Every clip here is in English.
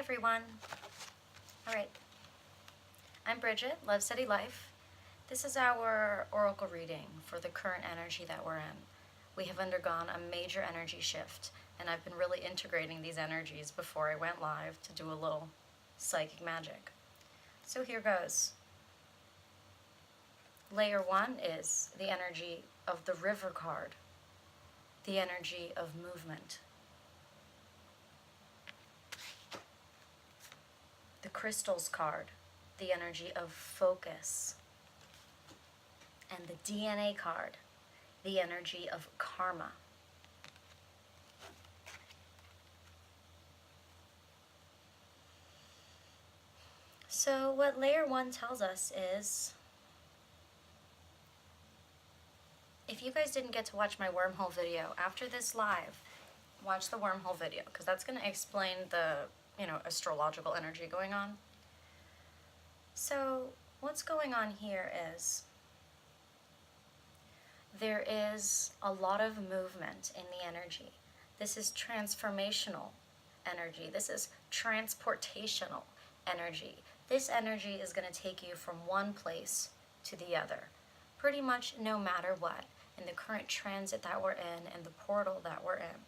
everyone. All right, I'm Bridget, Love Steady Life. This is our oracle reading for the current energy that we're in. We have undergone a major energy shift, and I've been really integrating these energies before I went live to do a little psychic magic. So here goes. Layer 1 is the energy of the River card, the energy of movement. The Crystals card, the energy of focus. And the DNA card, the energy of karma. So what layer 1 tells us is, if you guys didn't get to watch my wormhole video, after this live, watch the wormhole video, because that's going to explain the astrological energy going on. So what's going on here is there is a lot of movement in the energy. This is transformational energy. This is transportational energy. This energy is going to take you from one place to the other, pretty much no matter what, in the current transit that we're in and the portal that we're in.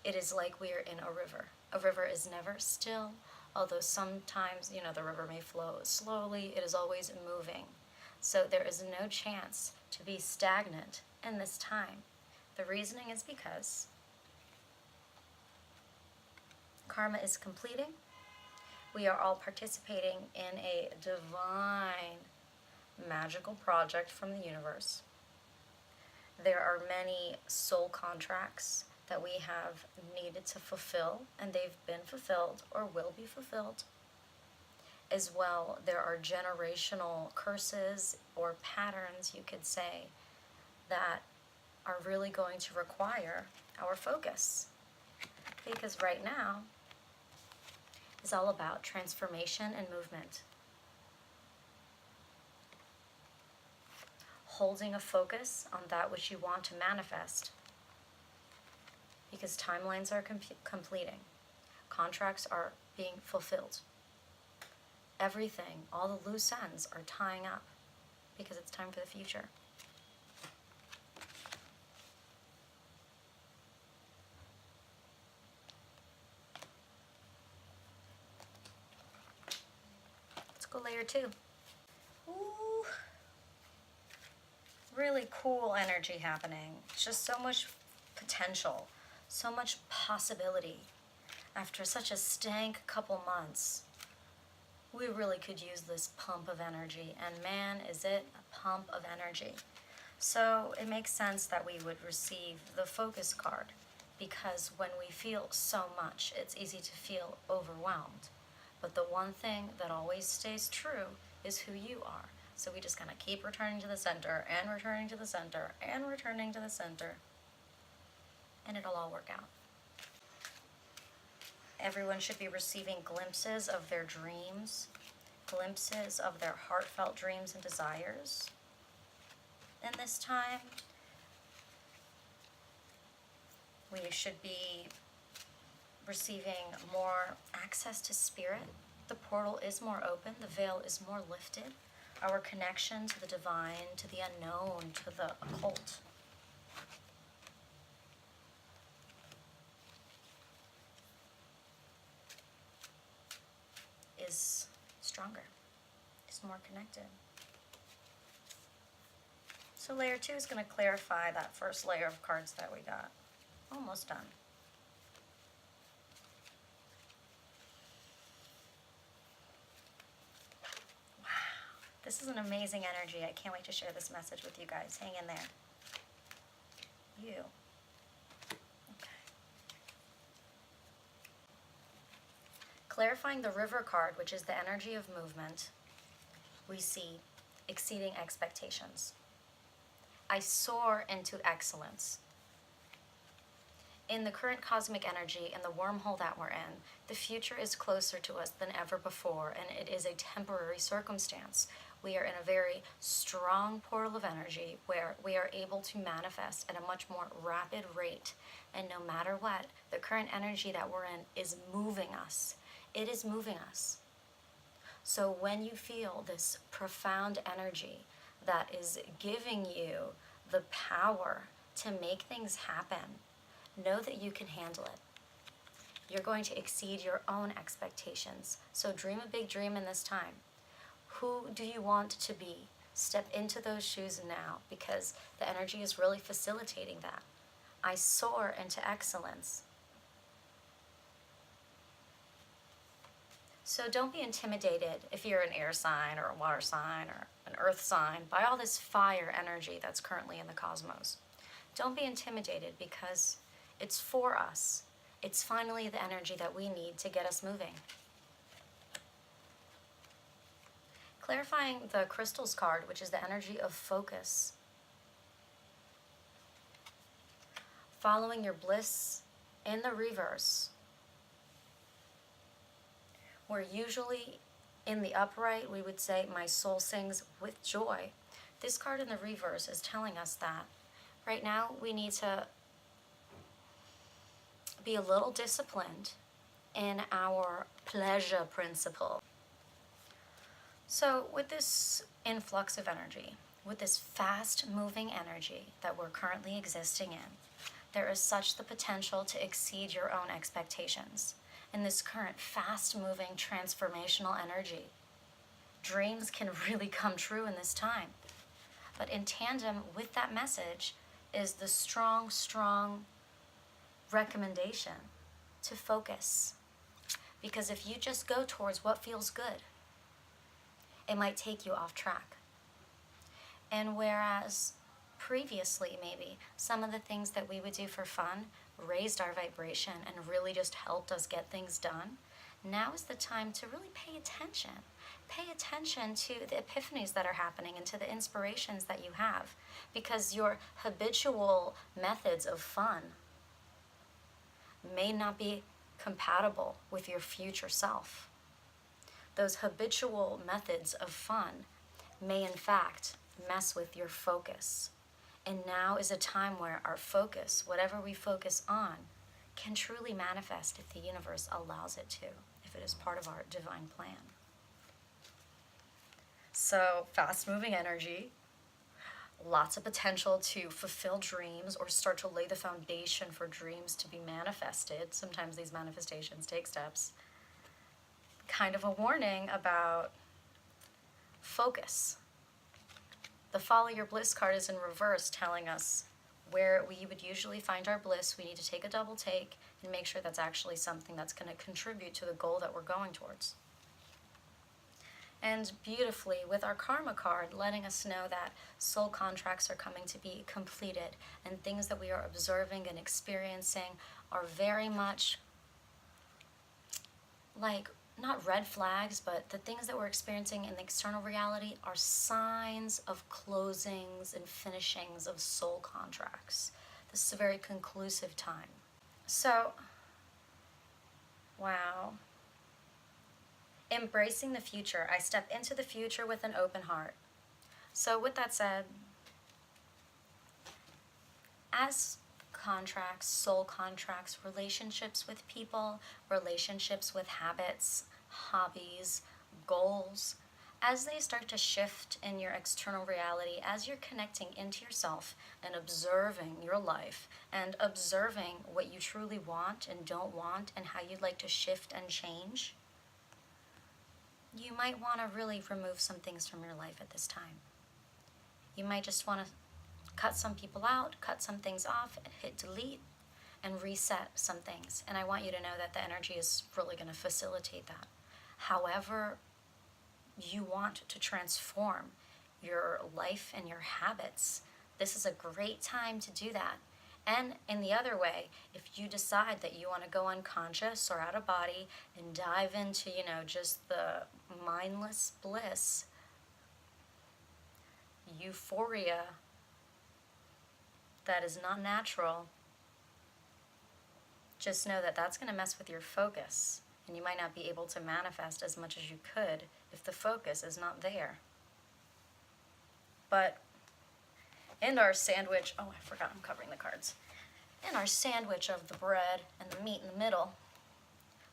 It is like we are in a river. A river is never still, although sometimes, the river may flow slowly. It is always moving. So there is no chance to be stagnant in this time. The reasoning is because karma is completing. We are all participating in a divine, magical project from the universe. There are many soul contracts that we have needed to fulfill, and they've been fulfilled or will be fulfilled. As well, there are generational curses or patterns, you could say, that are really going to require our focus. Because right now is all about transformation and movement. Holding a focus on that which you want to manifest. Because timelines are completing. Contracts are being fulfilled. Everything, all the loose ends are tying up because it's time for the future. Let's go layer 2. Ooh. Really cool energy happening. Just so much potential. So much possibility. After such a stank couple months, we really could use this pump of energy, and man, is it a pump of energy. So it makes sense that we would receive the focus card, because when we feel so much, it's easy to feel overwhelmed. But the one thing that always stays true is who you are. So we just kind of keep returning to the center, and returning to the center, and returning to the center. And it'll all work out. Everyone should be receiving glimpses of their dreams, glimpses of their heartfelt dreams and desires. In this time, we should be receiving more access to spirit. The portal is more open, the veil is more lifted. Our connection to the divine, to the unknown, to the occult is stronger, is more connected. So layer 2 is going to clarify that first layer of cards that we got. Almost done. Wow, this is an amazing energy. I can't wait to share this message with you guys. Hang in there. You. Clarifying the River card, which is the energy of movement, we see exceeding expectations. I soar into excellence. In the current cosmic energy and the wormhole that we're in, the future is closer to us than ever before, and it is a temporary circumstance. We are in a very strong portal of energy where we are able to manifest at a much more rapid rate. And no matter what, the current energy that we're in is moving us. It is moving us. So when you feel this profound energy that is giving you the power to make things happen, know that you can handle it. You're going to exceed your own expectations. So dream a big dream in this time. Who do you want to be? Step into those shoes now, because the energy is really facilitating that. I soar into excellence. So don't be intimidated if you're an air sign or a water sign or an earth sign by all this fire energy that's currently in the cosmos. Don't be intimidated, because it's for us. It's finally the energy that we need to get us moving. Clarifying the crystals card, which is the energy of focus. Following your bliss in the reverse. Where usually in the upright we would say, my soul sings with joy. This card in the reverse is telling us that right now we need to be a little disciplined in our pleasure principle. So with this influx of energy, with this fast-moving energy that we're currently existing in, there is such the potential to exceed your own expectations. In this current fast-moving transformational energy, dreams can really come true in this time. But in tandem with that message is the strong, strong recommendation to focus. Because if you just go towards what feels good, it might take you off track. And whereas previously maybe some of the things that we would do for fun raised our vibration and really just helped us get things done, now is the time to really pay attention. Pay attention to the epiphanies that are happening and to the inspirations that you have, because your habitual methods of fun may not be compatible with your future self. Those habitual methods of fun may in fact mess with your focus. And now is a time where our focus, whatever we focus on, can truly manifest if the universe allows it to, if it is part of our divine plan. So, fast-moving energy, lots of potential to fulfill dreams or start to lay the foundation for dreams to be manifested. Sometimes these manifestations take steps. Kind of a warning about focus. The Follow Your Bliss card is in reverse, telling us where we would usually find our bliss, we need to take a double take and make sure that's actually something that's going to contribute to the goal that we're going towards. And beautifully, with our karma card, letting us know that soul contracts are coming to be completed, and things that we are observing and experiencing are very much like, not red flags, but the things that we're experiencing in the external reality are signs of closings and finishings of soul contracts. This is a very conclusive time. So, wow. Embracing the future. I step into the future with an open heart. So with that said, as contracts, soul contracts, relationships with people, relationships with habits, hobbies, goals, as they start to shift in your external reality, as you're connecting into yourself and observing your life and observing what you truly want and don't want and how you'd like to shift and change, you might want to really remove some things from your life at this time. You might just want to cut some people out, cut some things off, hit delete, and reset some things. And I want you to know that the energy is really going to facilitate that. However you want to transform your life and your habits, this is a great time to do that. And in the other way, if you decide that you want to go unconscious or out of body and dive into, just the mindless bliss, euphoria that is not natural, just know that that's going to mess with your focus, and you might not be able to manifest as much as you could if the focus is not there. But in our sandwich, oh, I forgot I'm covering the cards. In our sandwich of the bread and the meat in the middle,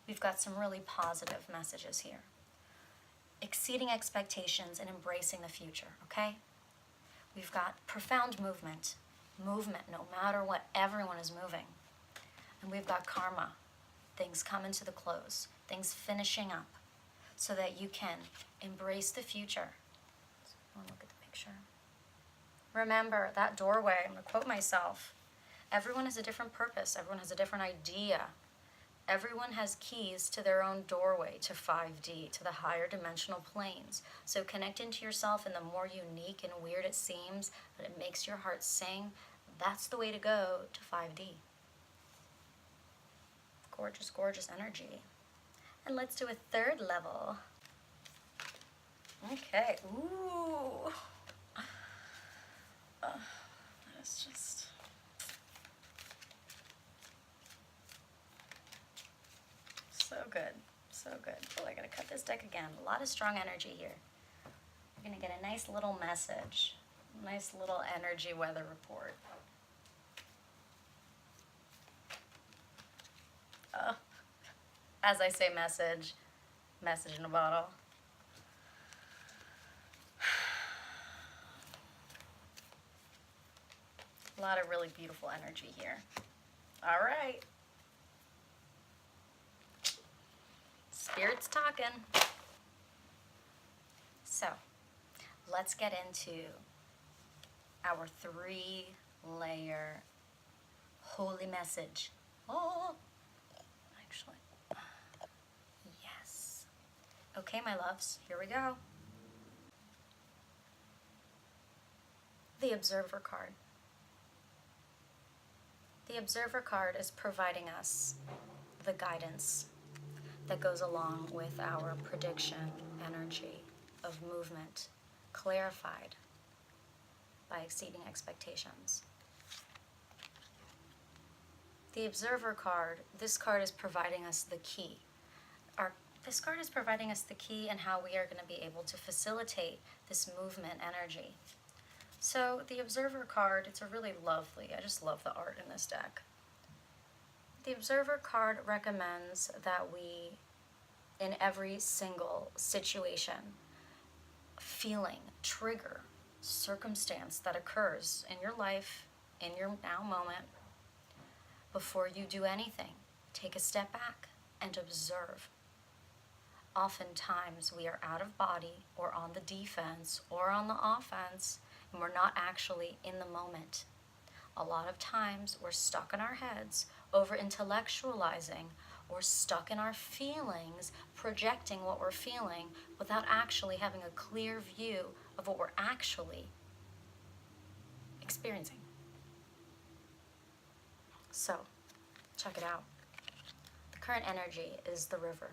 we've got some really positive messages here. Exceeding expectations and embracing the future, okay? We've got profound movement. Movement, no matter what, everyone is moving. And we've got karma, things coming to the close, things finishing up, so that you can embrace the future. So look at the picture. Remember that doorway, I'm going to quote myself, everyone has a different purpose, everyone has a different idea. Everyone has keys to their own doorway to 5D, to the higher dimensional planes. So connect into yourself, and the more unique and weird it seems, but it makes your heart sing, that's the way to go to 5D. Gorgeous, gorgeous energy. And let's do a third level. Okay, ooh. That's just... so good, so good. Oh, I gotta cut this deck again. A lot of strong energy here. You're gonna get a nice little message, nice little energy weather report. As I say message in a bottle. A lot of really beautiful energy here. All right. Spirit's talking. So, let's get into our 3-layer holy message. Oh, actually, yes. Okay, my loves, here we go. The Observer card. The Observer card is providing us the guidance that goes along with our prediction energy of movement, clarified by exceeding expectations. The Observer card, this card is providing us the key. This card is providing us the key and how we are going to be able to facilitate this movement energy. So the Observer card, it's a really lovely, I just love the art in this deck. The Observer card recommends that we, in every single situation, feeling, trigger, circumstance that occurs in your life, in your now moment, before you do anything, take a step back and observe. Oftentimes we are out of body or on the defense or on the offense, and we're not actually in the moment. A lot of times we're stuck in our heads, over intellectualizing, or stuck in our feelings, projecting what we're feeling without actually having a clear view of what we're actually experiencing. So, check it out. The current energy is the river.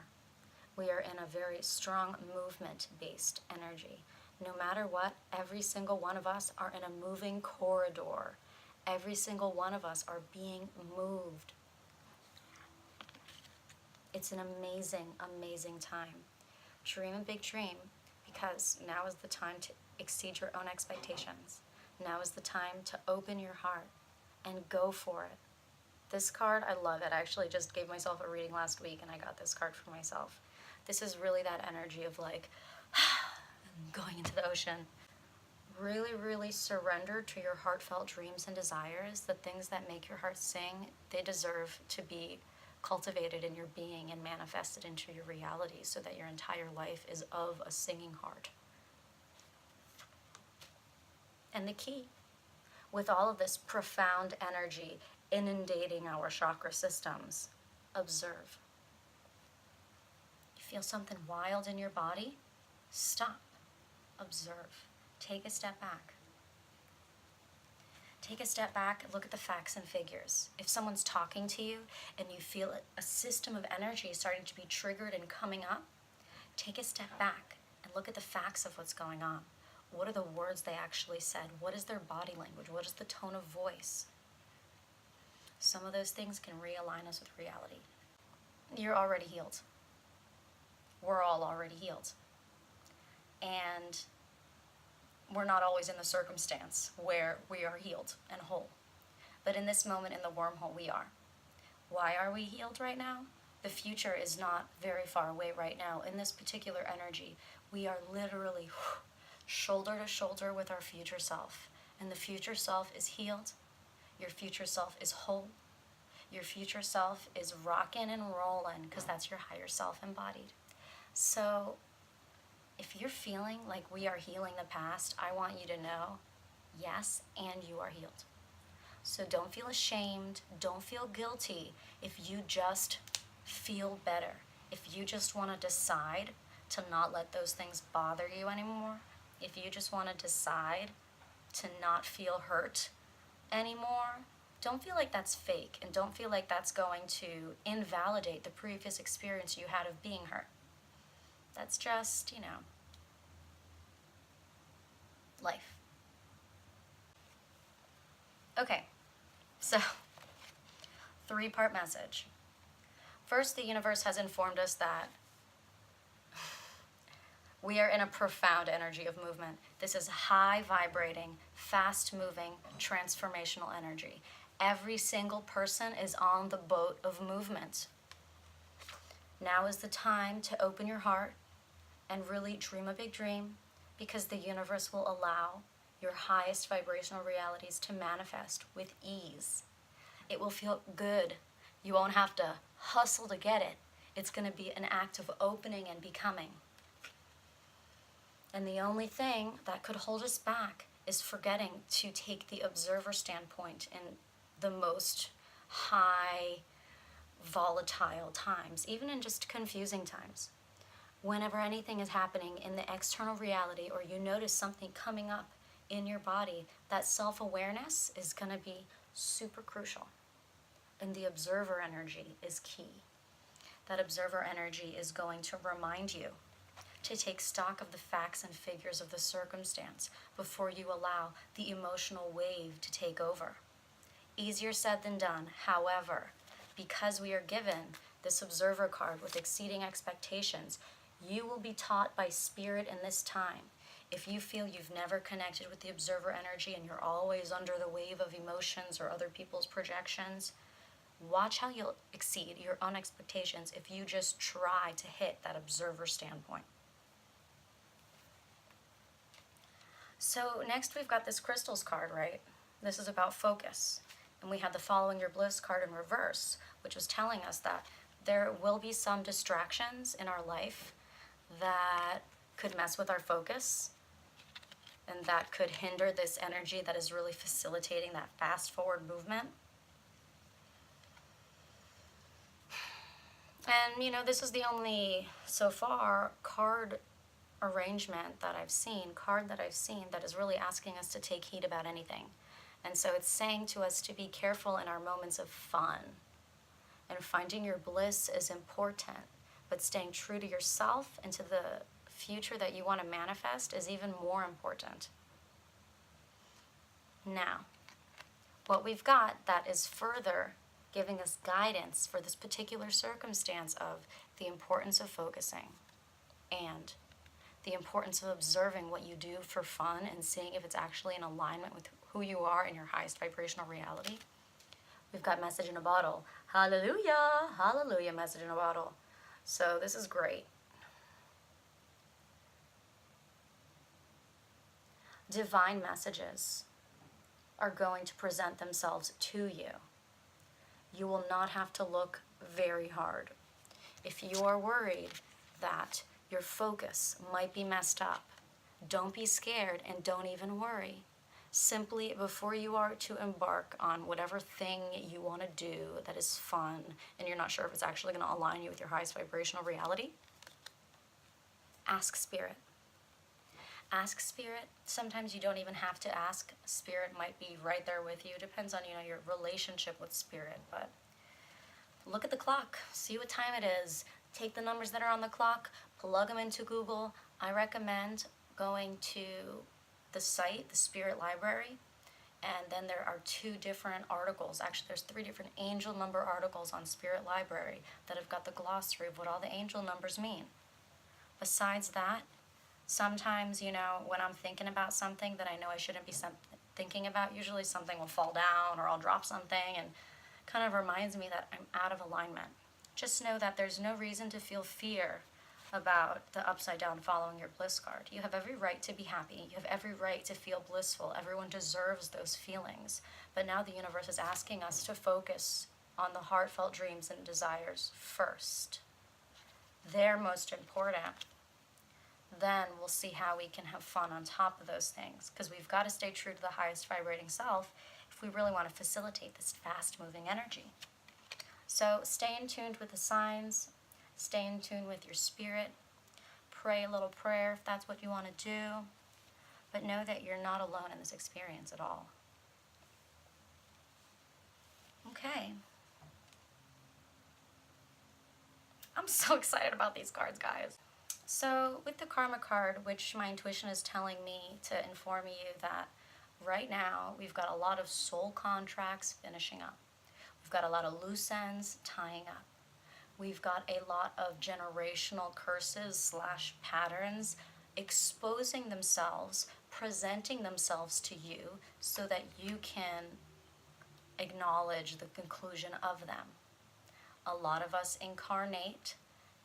We are in a very strong movement-based energy. No matter what, every single one of us are in a moving corridor. Every single one of us are being moved. It's an amazing, amazing time. Dream a big dream, because now is the time to exceed your own expectations. Now is the time to open your heart and go for it. This card, I love it. I actually just gave myself a reading last week and I got this card for myself. This is really that energy of like, going into the ocean. Really, really surrender to your heartfelt dreams and desires. The things that make your heart sing, they deserve to be cultivated in your being and manifested into your reality so that your entire life is of a singing heart. And the key, with all of this profound energy inundating our chakra systems, observe. You feel something wild in your body? Stop. Observe. Take a step back. Take a step back and look at the facts and figures. If someone's talking to you and you feel a system of energy starting to be triggered and coming up, take a step back and look at the facts of what's going on. What are the words they actually said? What is their body language? What is the tone of voice? Some of those things can realign us with reality. You're already healed. We're all already healed. And we're not always in the circumstance where we are healed and whole. But in this moment in the wormhole, we are. Why are we healed right now? The future is not very far away right now. In this particular energy, we are literally shoulder to shoulder with our future self. And the future self is healed. Your future self is whole. Your future self is rocking and rolling, because that's your higher self embodied. So if you're feeling like we are healing the past, I want you to know, yes, and you are healed. So don't feel ashamed, don't feel guilty if you just feel better. If you just want to decide to not let those things bother you anymore, if you just want to decide to not feel hurt anymore, don't feel like that's fake, and don't feel like that's going to invalidate the previous experience you had of being hurt. That's just, life. Okay, so 3-part message. First, the universe has informed us that we are in a profound energy of movement. This is high vibrating, fast moving, transformational energy. Every single person is on the boat of movement. Now is the time to open your heart and really dream a big dream, because the universe will allow your highest vibrational realities to manifest with ease. It will feel good. You won't have to hustle to get it. It's going to be an act of opening and becoming. And the only thing that could hold us back is forgetting to take the observer standpoint in the most high, volatile times, even in just confusing times. Whenever anything is happening in the external reality, or you notice something coming up in your body, that self-awareness is going to be super crucial. And the observer energy is key. That observer energy is going to remind you to take stock of the facts and figures of the circumstance before you allow the emotional wave to take over. Easier said than done. However, because we are given this observer card with exceeding expectations, you will be taught by spirit in this time. If you feel you've never connected with the observer energy and you're always under the wave of emotions or other people's projections, watch how you'll exceed your own expectations if you just try to hit that observer standpoint. So next we've got this crystals card, right? This is about focus. And we had the Following Your Bliss card in reverse, which was telling us that there will be some distractions in our life that could mess with our focus, and that could hinder this energy that is really facilitating that fast forward movement. And this is the only, so far, card arrangement that I've seen, that is really asking us to take heed about anything. And so it's saying to us to be careful in our moments of fun. And finding your bliss is important, but staying true to yourself and to the future that you want to manifest is even more important. Now, what we've got that is further giving us guidance for this particular circumstance of the importance of focusing and the importance of observing what you do for fun and seeing if it's actually in alignment with who you are in your highest vibrational reality. We've got message in a bottle. Hallelujah, hallelujah, message in a bottle. So this is great. Divine messages are going to present themselves to you. You will not have to look very hard. If you are worried that your focus might be messed up, don't be scared and don't even worry. Simply, before you are to embark on whatever thing you want to do that is fun and you're not sure if it's actually going to align you with your highest vibrational reality, ask Spirit. Ask Spirit. Sometimes you don't even have to ask. Spirit might be right there with you. Depends on, your relationship with Spirit. But look at the clock. See what time it is. Take the numbers that are on the clock. Plug them into Google. I recommend going to the site, the Spirit Library. And then there are 2 different articles. Actually, there's 3 different angel number articles on Spirit Library that have got the glossary of what all the angel numbers mean. Besides that, sometimes, when I'm thinking about something that I know I shouldn't be thinking about, usually something will fall down or I'll drop something and kind of reminds me that I'm out of alignment. Just know that there's no reason to feel fear about the upside down following your bliss card. You have every right to be happy. You have every right to feel blissful. Everyone deserves those feelings. But now the universe is asking us to focus on the heartfelt dreams and desires first. They're most important. Then we'll see how we can have fun on top of those things, because we've got to stay true to the highest vibrating self if we really want to facilitate this fast-moving energy. So stay in tune with the signs, stay in tune with your spirit, pray a little prayer if that's what you want to do, but know that you're not alone in this experience at all. Okay. I'm so excited about these cards, guys. So with the Karma card, which my intuition is telling me to inform you that right now we've got a lot of soul contracts finishing up. We've got a lot of loose ends tying up. We've got a lot of generational curses / patterns exposing themselves, presenting themselves to you so that you can acknowledge the conclusion of them. A lot of us incarnate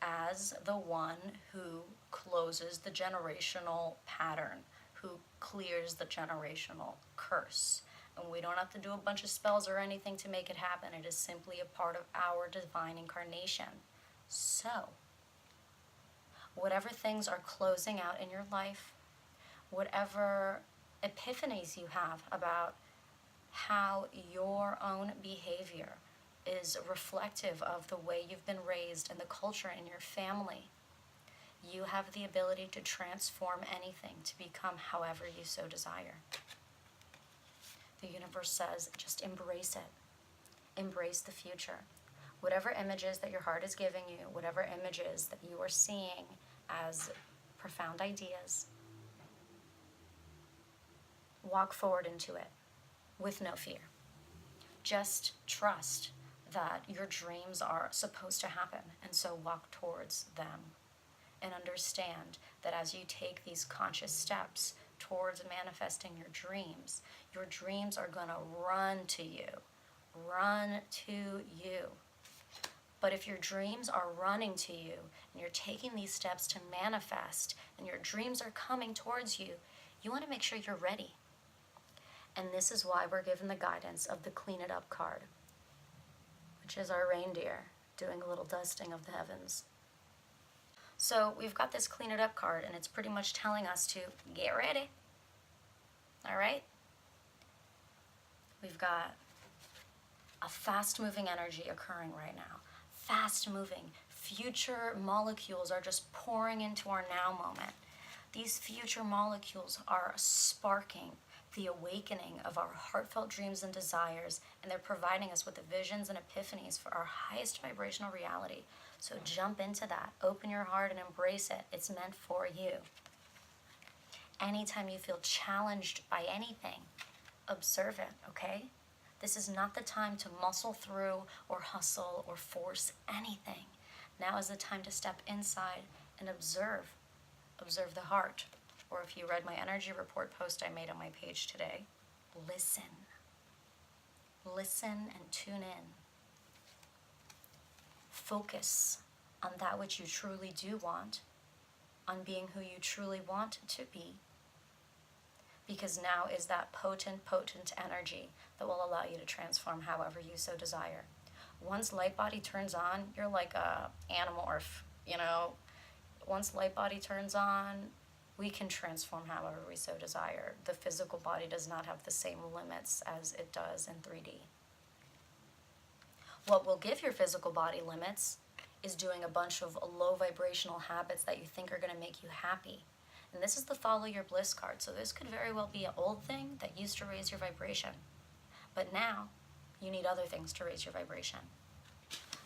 as the one who closes the generational pattern, who clears the generational curse. And we don't have to do a bunch of spells or anything to make it happen. It is simply a part of our divine incarnation. So, whatever things are closing out in your life, whatever epiphanies you have about how your own behavior is reflective of the way you've been raised and the culture in your family, you have the ability to transform anything to become however you so desire. The universe says, just embrace it. Embrace the future. Whatever images that your heart is giving you, whatever images that you are seeing as profound ideas, walk forward into it with no fear. Just trust that your dreams are supposed to happen, and so walk towards them. And understand that as you take these conscious steps towards manifesting your dreams are going to run to you. Run to you. But if your dreams are running to you, and you're taking these steps to manifest, and your dreams are coming towards you, you want to make sure you're ready. And this is why we're given the guidance of the Clean It Up card, which is our reindeer doing a little dusting of the heavens. So we've got this Clean It Up card, and it's pretty much telling us to get ready. All right? We've got a fast-moving energy occurring right now. Fast-moving. Future molecules are just pouring into our now moment. These future molecules are sparking the awakening of our heartfelt dreams and desires, and they're providing us with the visions and epiphanies for our highest vibrational reality. So jump into that. Open your heart and embrace it. It's meant for you. Anytime you feel challenged by anything, observe it, okay? This is not the time to muscle through or hustle or force anything. Now is the time to step inside and observe. Observe the heart. Or if you read my energy report post I made on my page today, listen. Listen and tune in. Focus on that which you truly do want, on being who you truly want to be. Because now is that potent energy that will allow you to transform however you so desire. Once light body turns on, you're like a animorph, you know. Once light body turns on, we can transform however we so desire. The physical body does not have the same limits as it does in 3D. What will give your physical body limits is doing a bunch of low vibrational habits that you think are going to make you happy. And this is the follow your bliss card. So this could very well be an old thing that used to raise your vibration. But now you need other things to raise your vibration.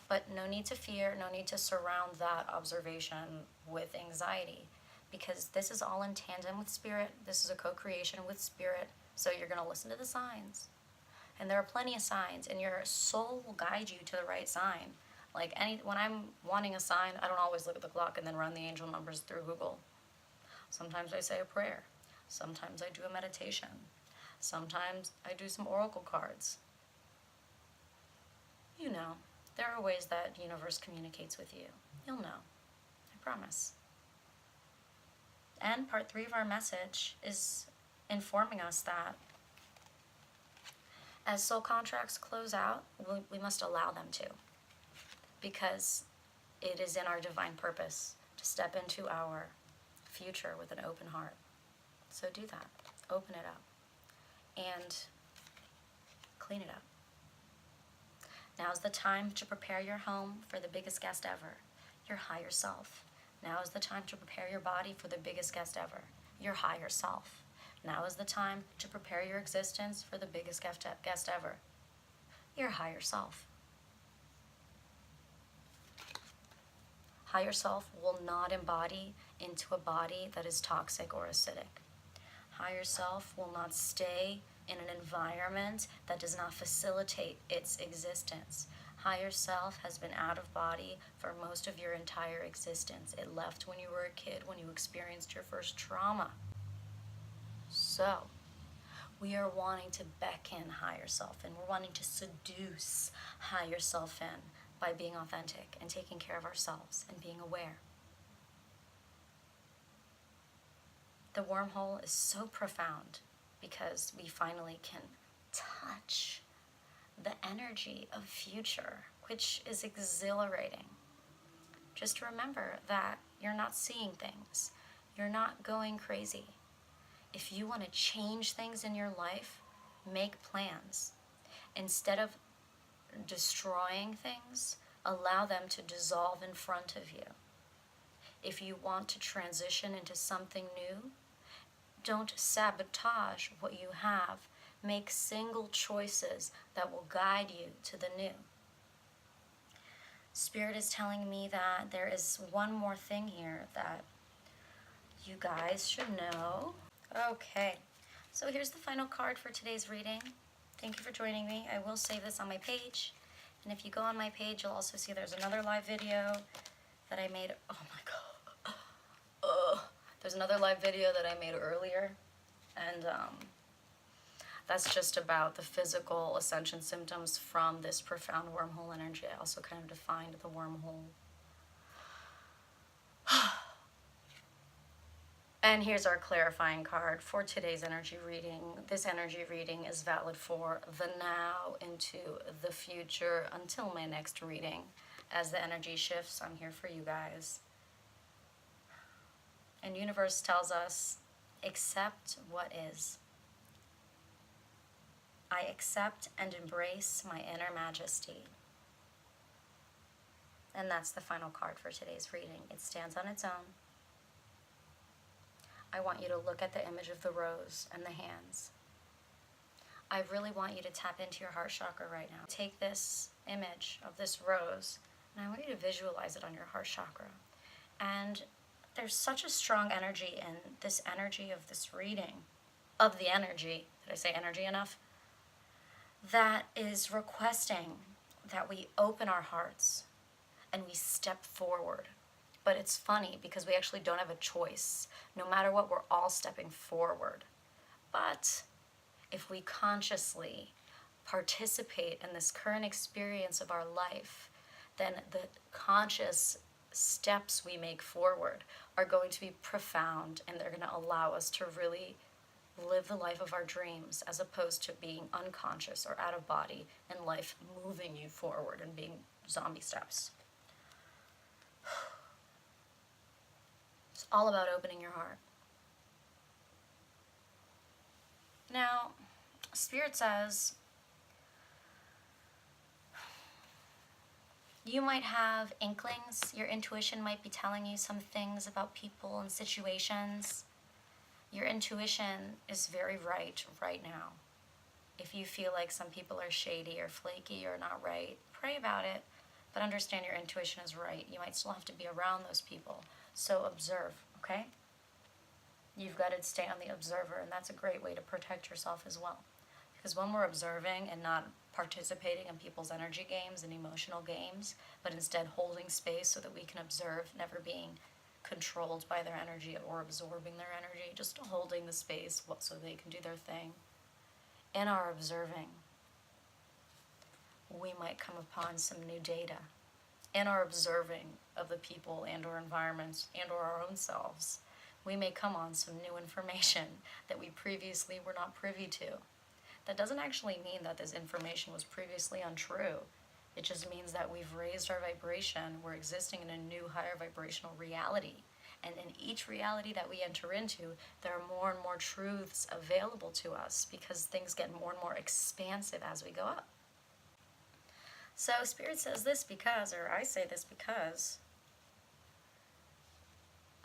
But no need to fear, no need to surround that observation with anxiety, because this is all in tandem with spirit. This is a co-creation with spirit. So you're going to listen to the signs. And there are plenty of signs, and your soul will guide you to the right sign. Like when I'm wanting a sign, I don't always look at the clock and then run the angel numbers through Google. Sometimes I say a prayer. Sometimes I do a meditation. Sometimes I do some oracle cards. You know, There are ways that the universe communicates with you. You'll know. I promise. And part 3 of our message is informing us that as soul contracts close out, we must allow them to. Because it is in our divine purpose to step into our future with an open heart. So do that. Open it up. And clean it up. Now's the time to prepare your home for the biggest guest ever, your higher self. Now is the time to prepare your body for the biggest guest ever, your higher self. Now is the time to prepare your existence for the biggest guest ever, your higher self. Higher self will not embody into a body that is toxic or acidic. Higher self will not stay in an environment that does not facilitate its existence. Higher self has been out of body for most of your entire existence. It left when you were a kid, when you experienced your first trauma. So, we are wanting to beckon higher self in. We're wanting to seduce higher self in by being authentic and taking care of ourselves and being aware. The wormhole is so profound because we finally can touch the energy of future, which is exhilarating. Just remember that you're not seeing things. You're not going crazy. If you want to change things in your life, make plans. Instead of destroying things, allow them to dissolve in front of you. If you want to transition into something new, don't sabotage what you have. Make single choices that will guide you to the new. Spirit is telling me that there is one more thing here that you guys should know. Okay, so here's the final card for today's reading. Thank you for joining me. I will save this on my page. And if you go on my page, you'll also see there's another live video that I made. Oh my God. There's another live video that I made earlier. And that's just about the physical ascension symptoms from this profound wormhole energy. I also kind of defined the wormhole. And here's our clarifying card for today's energy reading. This energy reading is valid for the now into the future until my next reading. As the energy shifts, I'm here for you guys. And universe tells us, accept what is. I accept and embrace my inner majesty. And that's the final card for today's reading. It stands on its own. I want you to look at the image of the rose and the hands. I really want you to tap into your heart chakra right now. Take this image of this rose, and I want you to visualize it on your heart chakra. And there's such a strong energy in this energy of this reading, of the energy, did I say energy enough? That is requesting that we open our hearts and we step forward. But it's funny because we actually don't have a choice. No matter what, we're all stepping forward. But if we consciously participate in this current experience of our life, then the conscious steps we make forward are going to be profound, and they're going to allow us to really live the life of our dreams, as opposed to being unconscious or out of body and life moving you forward and being zombie steps. It's all about opening your heart. Now, Spirit says, you might have inklings. Your intuition might be telling you some things about people and situations. Your intuition is very right now. If you feel like some people are shady or flaky or not right, pray about it, but understand your intuition is right. You might still have to be around those people. So observe, okay? You've got to stay on the observer, and that's a great way to protect yourself as well. Because when we're observing and not participating in people's energy games and emotional games, but instead holding space so that we can observe, never being controlled by their energy or absorbing their energy, just holding the space so they can do their thing. In our observing, we might come upon some new data in our observing of the people and or environments and or our own selves. We may come on some new information that we previously were not privy to. That doesn't actually mean that this information was previously untrue. It just means that we've raised our vibration. We're existing in a new higher vibrational reality. And in each reality that we enter into, there are more and more truths available to us because things get more and more expansive as we go up. So Spirit says this because, or I say this because,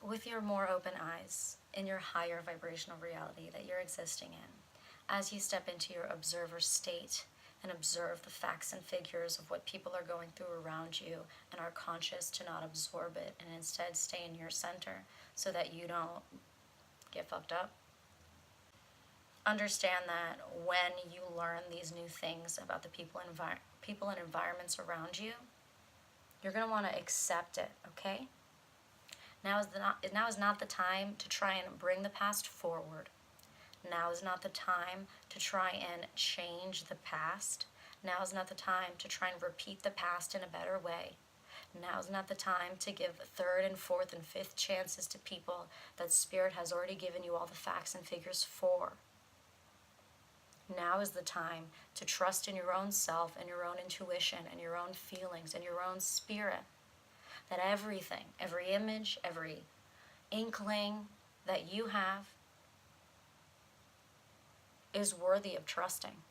with your more open eyes in your higher vibrational reality that you're existing in, as you step into your observer state and observe the facts and figures of what people are going through around you and are conscious to not absorb it and instead stay in your center so that you don't get fucked up. Understand that when you learn these new things about the people and environments around you, you're going to want to accept it, okay? Now is not the time to try and bring the past forward. Now is not the time to try and change the past. Now is not the time to try and repeat the past in a better way. Now is not the time to give third and fourth and fifth chances to people that Spirit has already given you all the facts and figures for. Now is the time to trust in your own self and your own intuition and your own feelings and your own spirit. That everything, every image, every inkling that you have is worthy of trusting.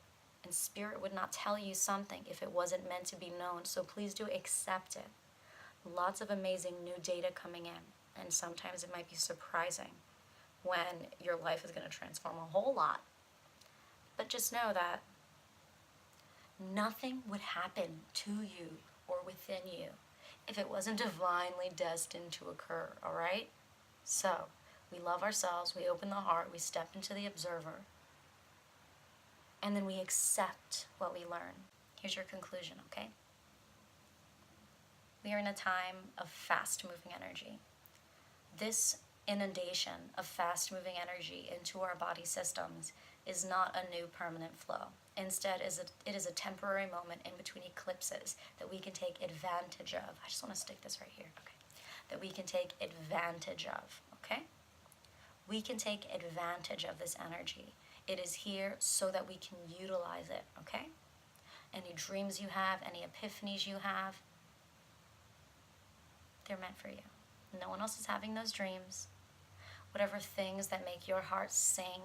And Spirit would not tell you something if it wasn't meant to be known. So please do accept it. Lots of amazing new data coming in. And sometimes it might be surprising when your life is going to transform a whole lot. But just know that nothing would happen to you or within you if it wasn't divinely destined to occur, all right? So, we love ourselves, we open the heart, we step into the observer, and then we accept what we learn. Here's your conclusion, okay? We are in a time of fast-moving energy. This inundation of fast-moving energy into our body systems is not a new permanent flow. Instead, it is a temporary moment in between eclipses that we can take advantage of. I just want to stick this right here, okay? That we can take advantage of, okay? We can take advantage of this energy. It is here so that we can utilize it, okay? Any dreams you have, any epiphanies you have, they're meant for you. No one else is having those dreams. Whatever things that make your heart sing,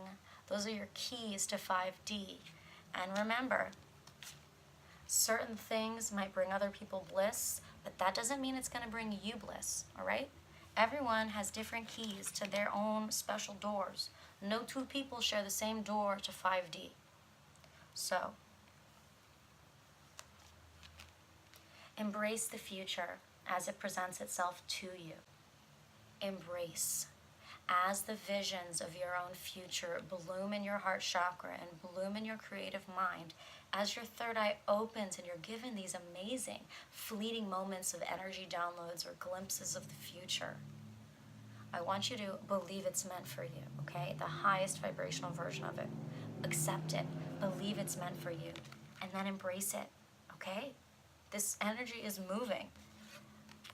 those are your keys to 5D. And remember, certain things might bring other people bliss, but that doesn't mean it's going to bring you bliss, all right? Everyone has different keys to their own special doors. No two people share the same door to 5D. So, embrace the future as it presents itself to you. Embrace. As the visions of your own future bloom in your heart chakra and bloom in your creative mind, as your third eye opens and you're given these amazing, fleeting moments of energy downloads or glimpses of the future, I want you to believe it's meant for you, okay? The highest vibrational version of it. Accept it. Believe it's meant for you. And then embrace it, okay? This energy is moving.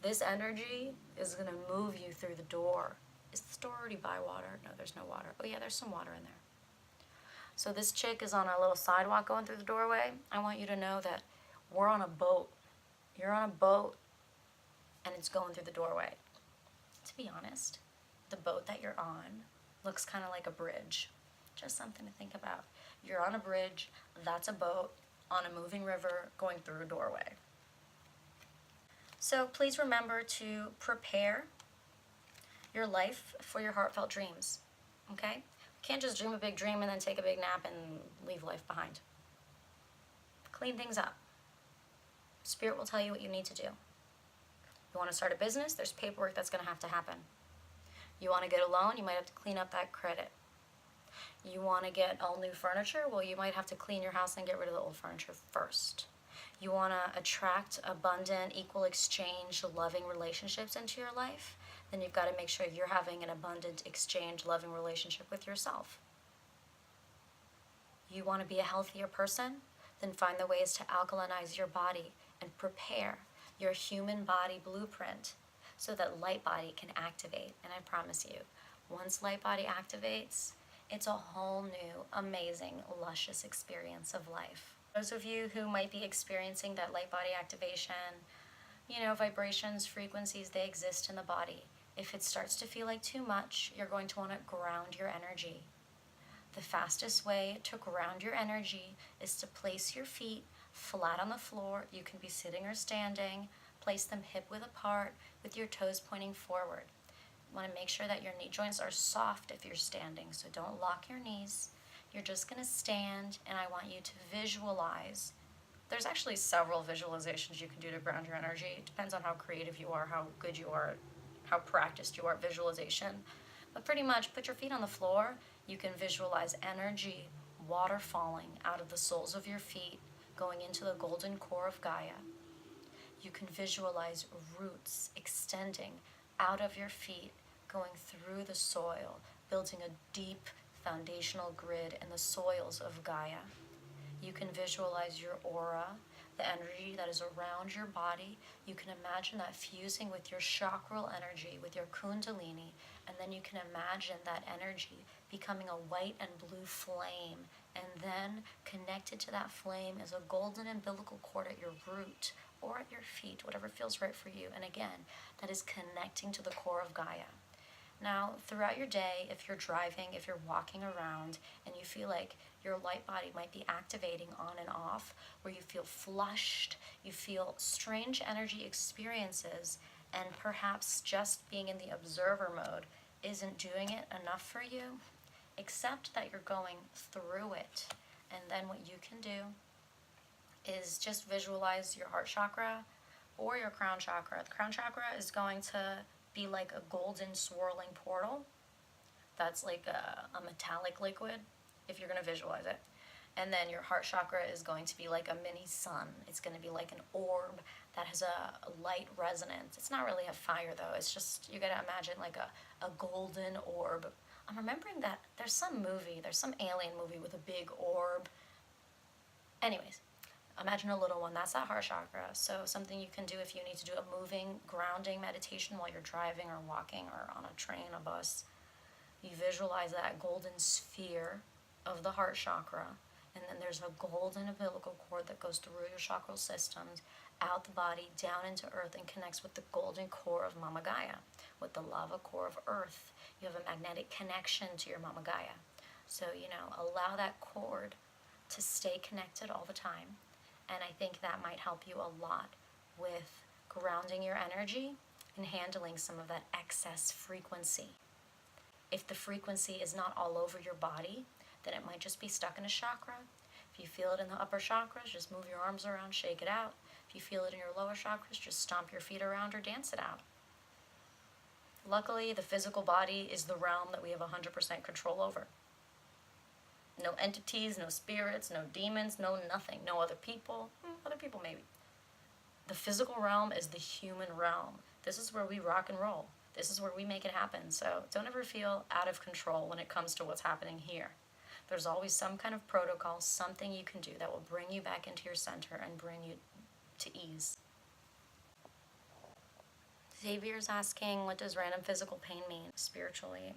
This energy is going to move you through the door. Is the store already by water? No, there's no water. Oh yeah, there's some water in there. So this chick is on a little sidewalk going through the doorway. I want you to know that we're on a boat. You're on a boat and it's going through the doorway. To be honest, the boat that you're on looks kind of like a bridge. Just something to think about. You're on a bridge, that's a boat on a moving river going through a doorway. So please remember to prepare your life for your heartfelt dreams, okay? You can't just dream a big dream and then take a big nap and leave life behind. Clean things up. Spirit will tell you what you need to do. You want to start a business? There's paperwork that's going to have to happen. You want to get a loan? You might have to clean up that credit. You want to get all new furniture? Well, you might have to clean your house and get rid of the old furniture first. You want to attract abundant, equal exchange, loving relationships into your life? Then you've got to make sure you're having an abundant exchange, loving relationship with yourself. You want to be a healthier person? then find the ways to alkalinize your body and prepare your human body blueprint so that light body can activate. And I promise you, once light body activates, it's a whole new, amazing, luscious experience of life. Those of you who might be experiencing that light body activation, vibrations, frequencies, they exist in the body. If it starts to feel like too much, you're going to want to ground your energy. The fastest way to ground your energy is to place your feet flat on the floor. You can be sitting or standing. Place them hip width apart with your toes pointing forward. You want to make sure that your knee joints are soft if you're standing, so don't lock your knees. You're just going to stand, and I want you to visualize. There's actually several visualizations you can do to ground your energy. It depends on how creative you are, how good you are, how practiced you are at visualization. But pretty much put your feet on the floor. You can visualize energy, water falling out of the soles of your feet, going into the golden core of Gaia. You can visualize roots extending out of your feet, going through the soil, building a deep foundational grid in the soils of Gaia. You can visualize your aura, the energy that is around your body. You can imagine that fusing with your chakral energy, with your kundalini, and then you can imagine that energy becoming a white and blue flame, and then connected to that flame is a golden umbilical cord at your root or at your feet, whatever feels right for you. And again, that is connecting to the core of Gaia. Now, throughout your day, if you're driving, if you're walking around, and you feel like your light body might be activating on and off, where you feel flushed, you feel strange energy experiences, and perhaps just being in the observer mode isn't doing it enough for you, accept that you're going through it. And then what you can do is just visualize your heart chakra or your crown chakra. The crown chakra is going to be like a golden swirling portal that's like a metallic liquid, if you're going to visualize it. And then your heart chakra is going to be like a mini sun. It's going to be like an orb that has a light resonance. It's not really a fire though. It's just, you got to imagine like a golden orb. I'm remembering that there's some alien movie with a big orb. Anyways, imagine a little one. That's that heart chakra. So something you can do if you need to do a moving, grounding meditation while you're driving or walking or on a train, a bus. You visualize that golden sphere of the heart chakra, and then there's a golden umbilical cord that goes through your chakral systems, out the body, down into earth, and connects with the golden core of Mama Gaia, with the lava core of earth. You have a magnetic connection to your Mama Gaia. So, allow that cord to stay connected all the time. And I think that might help you a lot with grounding your energy and handling some of that excess frequency. If the frequency is not all over your body, then it might just be stuck in a chakra. If you feel it in the upper chakras, just move your arms around, shake it out. If you feel it in your lower chakras, just stomp your feet around or dance it out. Luckily, the physical body is the realm that we have 100% control over. No entities, no spirits, no demons, no nothing, no other people. Other people maybe. The physical realm is the human realm. This is where we rock and roll. This is where we make it happen. So don't ever feel out of control when it comes to what's happening here. There's always some kind of protocol, something you can do that will bring you back into your center and bring you to ease. Xavier's asking, what does random physical pain mean spiritually?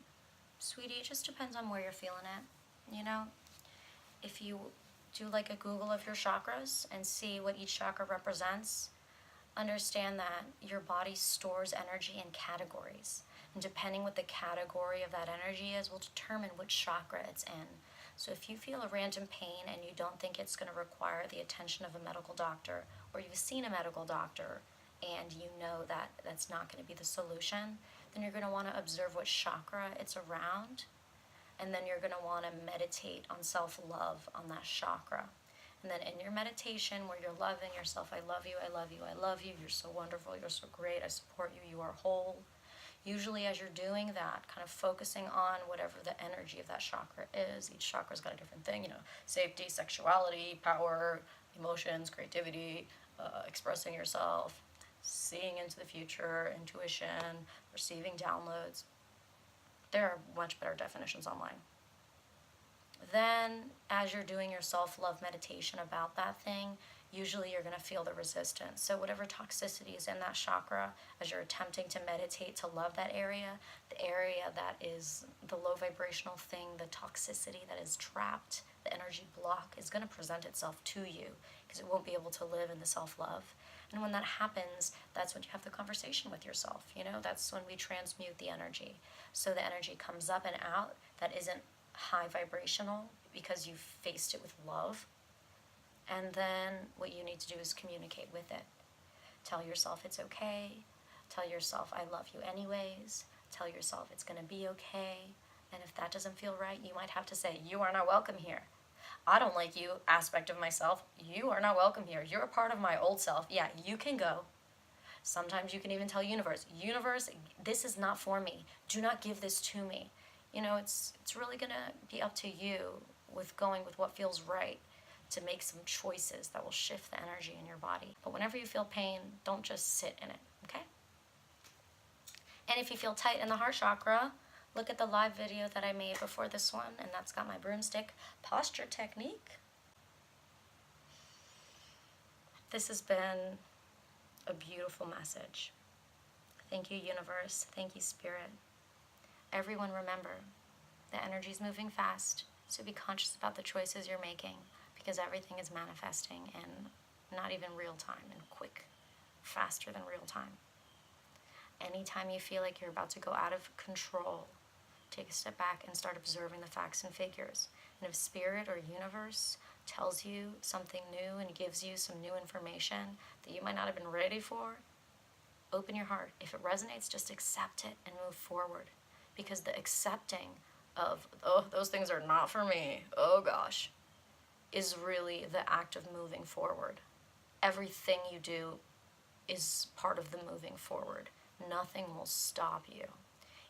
Sweetie, it just depends on where you're feeling it. If you do like a Google of your chakras and see what each chakra represents, understand that your body stores energy in categories. And depending what the category of that energy is will determine which chakra it's in. So if you feel a random pain and you don't think it's going to require the attention of a medical doctor, or you've seen a medical doctor and you know that that's not going to be the solution, then you're going to want to observe what chakra it's around. And then you're going to want to meditate on self-love on that chakra. And then in your meditation where you're loving yourself, I love you, I love you, I love you, you're so wonderful, you're so great, I support you, you are whole. Usually as you're doing that, kind of focusing on whatever the energy of that chakra is. Each chakra's got a different thing, safety, sexuality, power, emotions, creativity, expressing yourself, seeing into the future, intuition, receiving downloads. There are much better definitions online. Then, as you're doing your self-love meditation about that thing, usually you're going to feel the resistance. So whatever toxicity is in that chakra, as you're attempting to meditate to love that area, the area that is the low vibrational thing, the toxicity that is trapped, the energy block is going to present itself to you because it won't be able to live in the self-love. And when that happens, that's when you have the conversation with yourself. You know, that's when we transmute the energy. So the energy comes up and out that isn't high vibrational because you've faced it with love. And then what you need to do is communicate with it. Tell yourself it's okay. Tell yourself I love you anyways. Tell yourself it's going to be okay. And if that doesn't feel right, you might have to say, you are not welcome here. I don't like you aspect of myself. You are not welcome here. You're a part of my old self. Yeah, you can go. Sometimes you can even tell universe, this is not for me. Do not give this to me. You know, it's really going to be up to you with going with what feels right to make some choices that will shift the energy in your body. But whenever you feel pain, don't just sit in it, okay? And if you feel tight in the heart chakra, look at the live video that I made before this one, and that's got my broomstick posture technique. This has been a beautiful message. Thank you, universe. Thank you, spirit. Everyone remember, the energy is moving fast, so be conscious about the choices you're making, because everything is manifesting in not even real time, and quick, faster than real time. Anytime you feel like you're about to go out of control, take a step back and start observing the facts and figures. And if spirit or universe tells you something new and gives you some new information that you might not have been ready for, open your heart. If it resonates, just accept it and move forward. Because the accepting of, oh, those things are not for me, oh gosh, is really the act of moving forward. Everything you do is part of the moving forward. Nothing will stop you.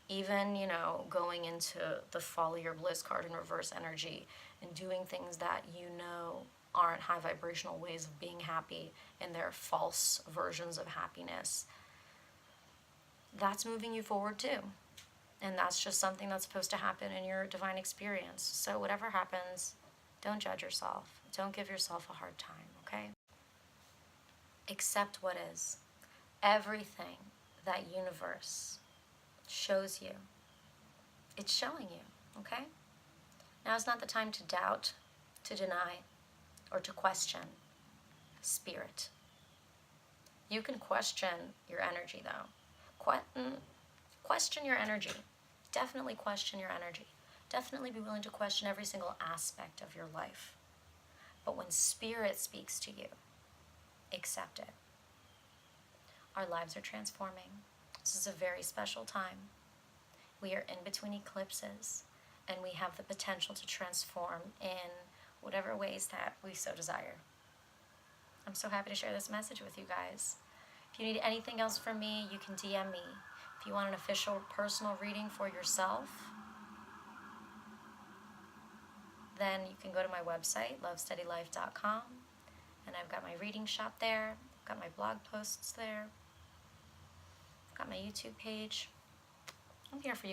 Even, you know, going into the follow your bliss card in reverse energy and doing things that you know aren't high vibrational ways of being happy and they're false versions of happiness, that's moving you forward too. And that's just something that's supposed to happen in your divine experience. So whatever happens, don't judge yourself. Don't give yourself a hard time, okay? Accept what is. Everything that universe shows you, it's showing you, okay? Now is not the time to doubt, to deny, or to question spirit. You can question your energy, though. Question your energy. Definitely question your energy. Definitely be willing to question every single aspect of your life. But when spirit speaks to you, accept it. Our lives are transforming. This is a very special time. We are in between eclipses, and we have the potential to transform in whatever ways that we so desire. I'm so happy to share this message with you guys. If you need anything else from me, you can DM me. If you want an official personal reading for yourself, then you can go to my website, lovesteadylife.com, and I've got my reading shop there, I've got my blog posts there, I've got my YouTube page. I'm here for you.